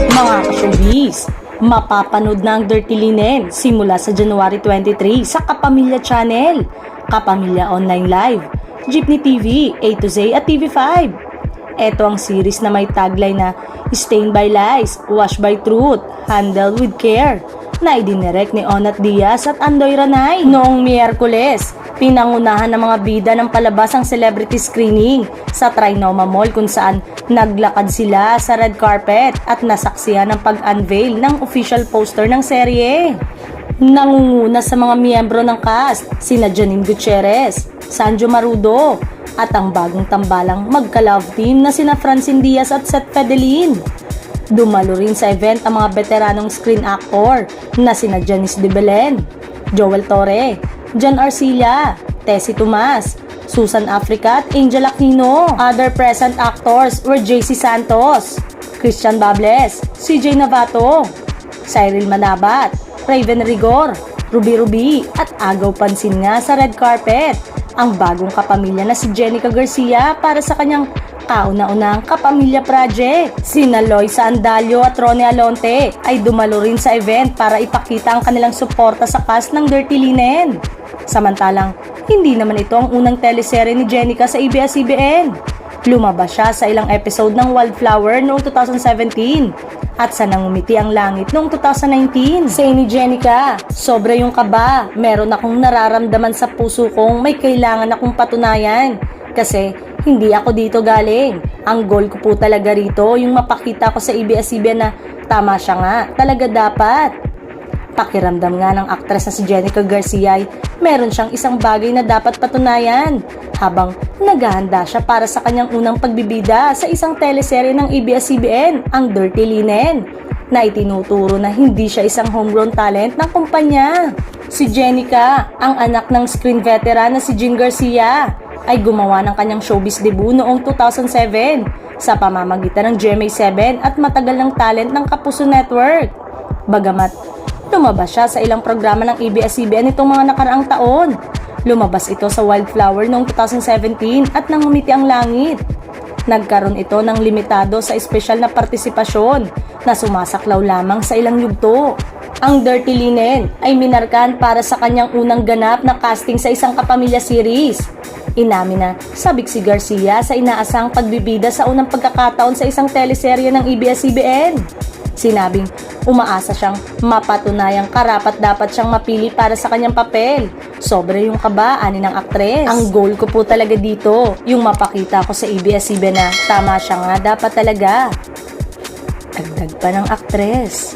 Mga ka-showbiz, mapapanood na ang Dirty Linen simula sa January 23 sa Kapamilya Channel, Kapamilya Online Live, Jeepney TV, A to Z at TV5. Ito ang series na may tagline na Stained by Lies, Washed by Truth, Handled with Care, na idinirect ni Onat Diaz at Andoy Ranay. Noong Miyerkules, pinangunahan ng mga bida ng palabas ang celebrity screening sa Trinoma Mall kung saan naglakad sila sa red carpet at nasaksihan ng pag-unveil ng official poster ng serye. Nangunguna sa mga miyembro ng cast sina Janine Gutierrez, Sanjo Marudo, at ang bagong tambalang magka-love team na sina Francine Diaz at Seth Fedelin. Dumalo rin sa event ang mga veteranong screen actor na sina Janice de Belen, Joel Torre, John Arcilla, Tessie Tomas, Susan Africa at Angel Aquino. Other present actors were JC Santos, Christian Bables, CJ Navato, Cyril Manabat, Raven Rigor, Ruby at agaw pansin nga sa red carpet ang bagong kapamilya na si Jenica Garcia para sa kanyang kauna-unang kapamilya project. Sina Loisa Andalio at Ronnie Alonte ay dumalo rin sa event para ipakita ang kanilang suporta sa cast ng Dirty Linen. Samantalang, hindi naman ito ang unang teleserye ni Jenica sa ABS-CBN. Lumabas siya sa ilang episode ng Wildflower noong 2017 at sa Nangumiti ang Langit noong 2019. Say ni Jenica, sobra yung kaba. Meron akong nararamdaman sa puso kong may kailangan akong patunayan. Kasi hindi ako dito galing. Ang goal ko po talaga rito yung mapakita ko sa ABS-CBN na tama siya nga. Talaga dapat. Pakiramdam nga ng aktres na si Jenica Garcia ay meron siyang isang bagay na dapat patunayan habang naghahanda siya para sa kanyang unang pagbibida sa isang teleserye ng ABS-CBN, ang Dirty Linen, na itinuturo na hindi siya isang homegrown talent ng kumpanya. Si Jenica, ang anak ng screen veteran na si Jean Garcia, ay gumawa ng kanyang showbiz debut noong 2007 sa pamamagitan ng GMA7 at matagal ng talent ng Kapuso Network. Bagamat lumabas siya sa ilang programa ng ABS-CBN nitong mga nakaraang taon. Lumabas ito sa Wildflower noong 2017 at Nangumiti ang Langit. Nagkaroon ito ng limitado sa espesyal na partisipasyon na sumasaklaw lamang sa ilang yugto. Ang Dirty Linen ay minarkahan para sa kanyang unang ganap na casting sa isang kapamilya series. Inamin na sabik si Garcia sa inaasang pagbibida sa unang pagkakataon sa isang teleserye ng ABS-CBN. Sinabing umaasa siyang mapatunayang karapat-dapat siyang mapili para sa kanyang papel. Sobre yung kaba, ani ng aktres. Ang goal ko po talaga dito, yung mapakita ko sa ABS-CBN na tama siya nga dapat talaga. Dagdag pa ng aktres.